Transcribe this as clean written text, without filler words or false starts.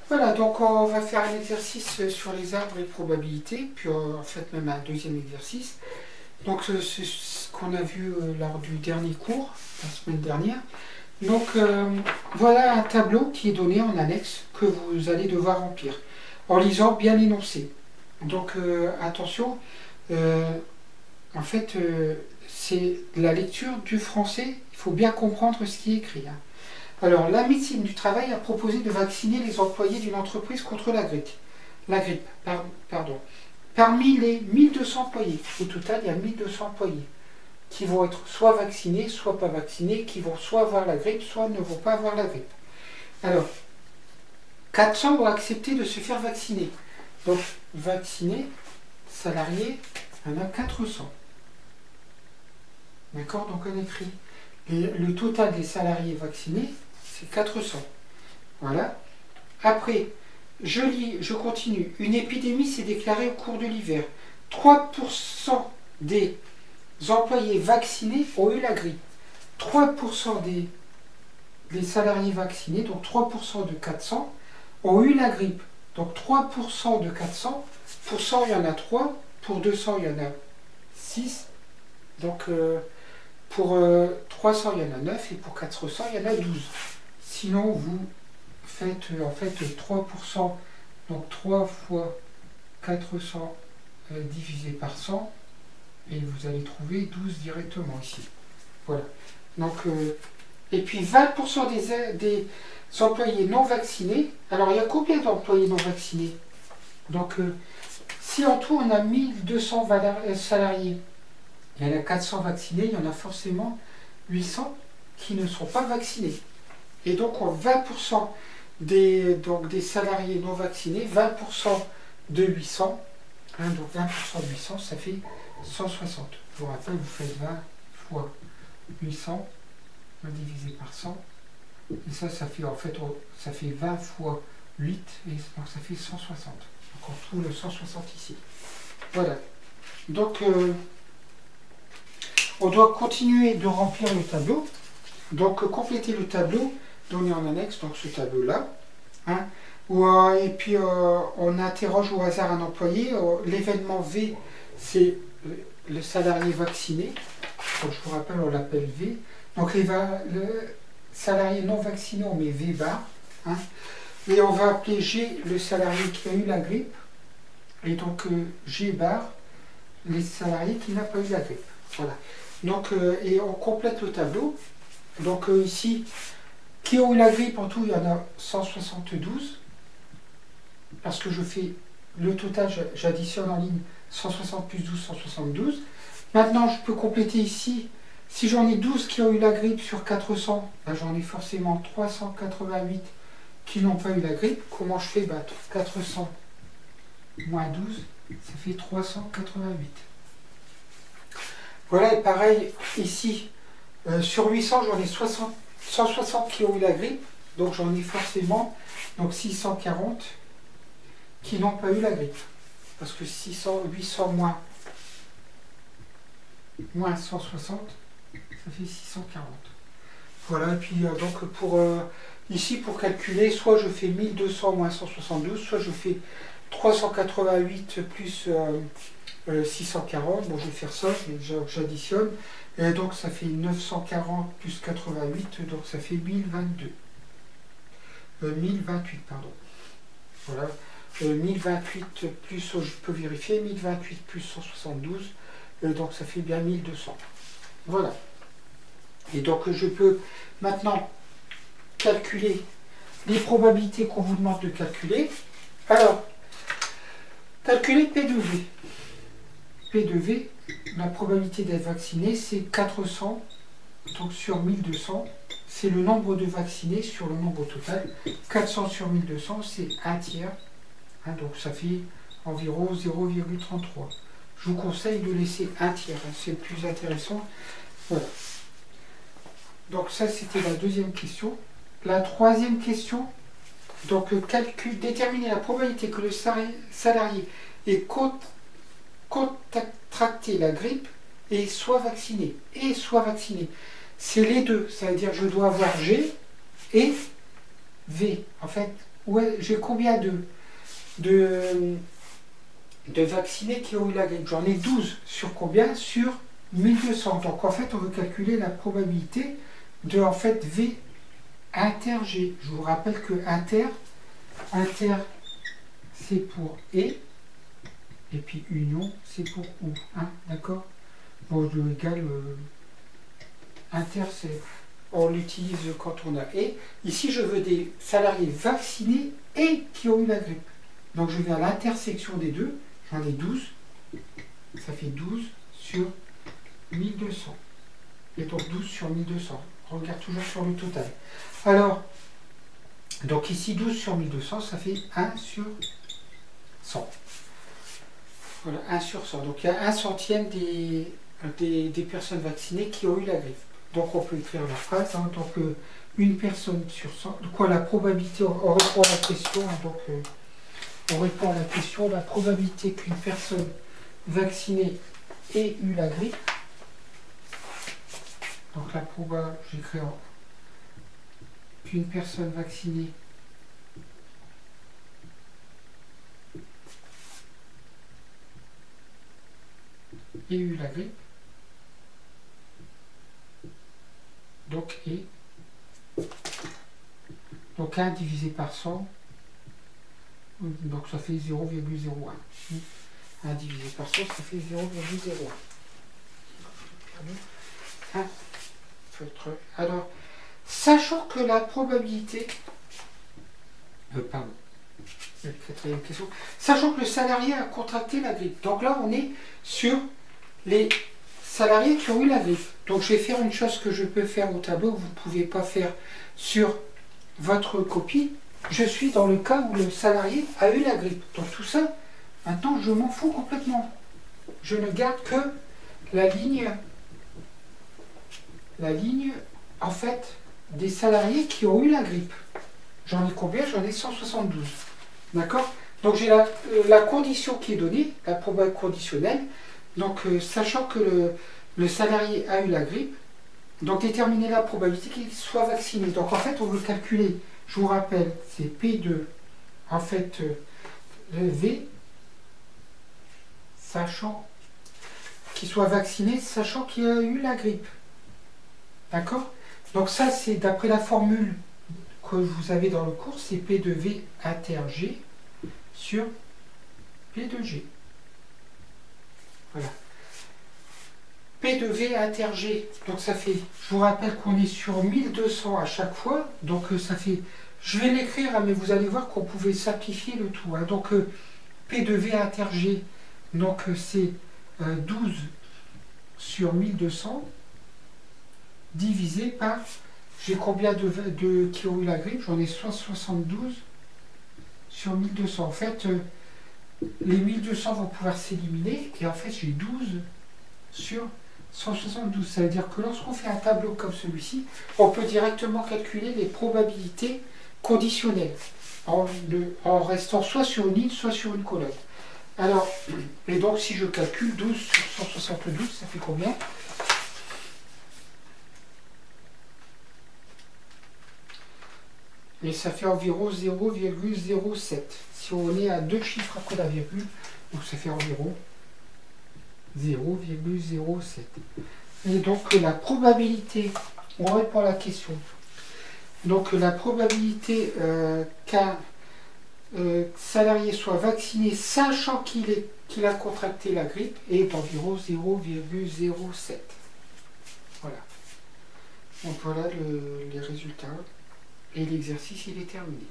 Voilà, donc on va faire un exercice sur les arbres et probabilités, puis en fait même un deuxième exercice. Donc c'est ce qu'on a vu lors du dernier cours, la semaine dernière. Donc voilà un tableau qui est donné en annexe que vous allez devoir remplir en lisant bien l'énoncé. Donc attention, en fait c'est la lecture du français, il faut bien comprendre ce qui est écrit. Hein. Alors, la médecine du travail a proposé de vacciner les employés d'une entreprise contre la grippe. Pardon. Parmi les 1200 employés, au total, il y a 1200 employés qui vont être soit vaccinés, soit pas vaccinés, qui vont soit avoir la grippe, soit ne vont pas avoir la grippe. Alors, 400 ont accepté de se faire vacciner. Donc, vaccinés, salariés, il y en a 400. D'accord? Donc, on écrit le total des salariés vaccinés, c'est 400. Voilà. Après, je continue. Une épidémie s'est déclarée au cours de l'hiver. 3% des employés vaccinés ont eu la grippe. 3% des salariés vaccinés, donc 3% de 400, ont eu la grippe. Donc 3% de 400, pour 100 il y en a 3, pour 200 il y en a 6, donc pour 300 il y en a 9 et pour 400 il y en a 12. Sinon vous faites en fait 3%, donc 3 fois 400 divisé par 100 et vous allez trouver 12 directement ici. Voilà. Donc, et puis 20% des employés non vaccinés. Alors il y a combien d'employés non vaccinés? Donc si en tout on a 1200 salariés, il y en a 400 vaccinés, il y en a forcément 800 qui ne sont pas vaccinés. Et donc 20% des salariés non vaccinés, 20% de 800, hein, donc 20% de 800, ça fait 160. Je vous rappelle, vous faites 20 fois 800 divisé par 100. Et ça fait en fait, ça fait 20 fois 8, et donc ça fait 160. Donc on trouve le 160 ici. Voilà. Donc on doit continuer de remplir le tableau. Donc compléter le tableau donné en annexe, donc ce tableau-là. Hein, et puis on interroge au hasard un employé. L'événement V, c'est le salarié vacciné. Donc je vous rappelle, on l'appelle V. Donc le salarié non vacciné, on met V bar. Hein, et on va appeler G le salarié qui a eu la grippe. Et donc G bar, les salariés qui n'ont pas eu la grippe. Voilà. Donc, et on complète le tableau. Donc ici, qui ont eu la grippe, en tout, il y en a 172. Parce que je fais le total, j'additionne en ligne 160 plus 12, 172. Maintenant, je peux compléter ici. Si j'en ai 12 qui ont eu la grippe sur 400, ben j'en ai forcément 388 qui n'ont pas eu la grippe. Comment je fais? 400 moins 12, ça fait 388. Voilà, et pareil, ici, sur 800, j'en ai 160 qui ont eu la grippe. Donc j'en ai forcément 640 qui n'ont pas eu la grippe. Parce que 800 moins 160, ça fait 640. Voilà, et puis donc ici pour calculer, soit je fais 1200 moins 172, soit je fais 388 plus 640. Bon, je vais faire ça, j'additionne. Et donc ça fait 940 plus 88, donc ça fait 1022. 1028, pardon. Voilà. 1028 plus, je peux vérifier, 1028 plus 172, donc ça fait bien 1200. Voilà. Et donc je peux maintenant calculer les probabilités qu'on vous demande de calculer. Alors, calculer P de V. P de V, la probabilité d'être vacciné, c'est 400, donc sur 1200, c'est le nombre de vaccinés sur le nombre total. 400 sur 1200, c'est un tiers. Hein, donc ça fait environ 0,33. Je vous conseille de laisser un tiers, hein, c'est le plus intéressant. Voilà. Donc ça, c'était la deuxième question. La troisième question, donc déterminer la probabilité que le salarié ait contracté la grippe et soit vacciné. C'est les deux, ça veut dire que je dois avoir G et V. En fait, ouais, j'ai combien de vaccinés qui ont eu la grippe? J'en ai 12 sur combien? Sur 1200. Donc en fait, on veut calculer la probabilité de en fait V inter G. Je vous rappelle que inter c'est pour et puis union c'est pour ou. Hein, d'accord? Bon, je égale inter, on l'utilise quand on a et. Ici, je veux des salariés vaccinés et qui ont eu la grippe. Donc je vais à l'intersection des deux. J'en ai 12. Ça fait 12 sur 1200. Et donc 12 sur 1200. On regarde toujours sur le total. Alors, donc ici 12 sur 1200, ça fait 1 sur 100. Voilà, 1 sur 100. Donc il y a 1 centième des personnes vaccinées qui ont eu la grippe. Donc on peut écrire la phrase, hein, donc une personne sur 100. Quoi, la probabilité, on répond à la question, hein, donc on répond à la question, la probabilité qu'une personne vaccinée ait eu la grippe. Donc la probabilité, j'écris qu'une personne vaccinée ait eu la grippe. Donc, donc 1 divisé par 100, donc ça fait 0,01. 1 divisé par 100, ça fait 0,01. Alors, sachant que la probabilité... pardon. Quatrième question. Sachant que le salarié a contracté la grippe. Donc là, on est sur les salariés qui ont eu la grippe. Donc je vais faire une chose que je peux faire au tableau, que vous ne pouvez pas faire sur votre copie. Je suis dans le cas où le salarié a eu la grippe. Donc tout ça, maintenant, je m'en fous complètement. Je ne garde que la ligne, en fait, des salariés qui ont eu la grippe. J'en ai combien? J'en ai 172. D'accord? Donc j'ai la condition qui est donnée, la probabilité conditionnelle. Donc sachant que le salarié a eu la grippe, donc déterminer la probabilité qu'il soit vacciné. Donc en fait, on veut calculer, je vous rappelle, c'est P2, en fait, V, sachant qu'il soit vacciné, sachant qu'il a eu la grippe. D'accord? Donc ça, c'est d'après la formule que vous avez dans le cours, c'est P de V inter G sur P de G. Voilà. P de V inter G, donc ça fait, je vous rappelle qu'on est sur 1200 à chaque fois, donc ça fait, je vais l'écrire, hein, mais vous allez voir qu'on pouvait simplifier le tout. Hein. Donc P de V inter G, donc c'est 12 sur 1200 divisé par, j'ai combien de qui ont eu la grippe? J'en ai 172 sur 1200. En fait, les 1200 vont pouvoir s'éliminer, et en fait j'ai 12 sur 172. Ça veut dire que lorsqu'on fait un tableau comme celui-ci, on peut directement calculer les probabilités conditionnelles, en restant soit sur une ligne, soit sur une colonne. Alors, et donc si je calcule 12 sur 172, ça fait combien? Et ça fait environ 0,07. Si on est à 2 chiffres après la virgule, donc ça fait environ 0,07. Et donc la probabilité, on répond à la question. Donc la probabilité qu'un salarié soit vacciné sachant qu'il a contracté la grippe est d'environ 0,07. Voilà. Donc voilà les résultats. Et l'exercice, il est terminé.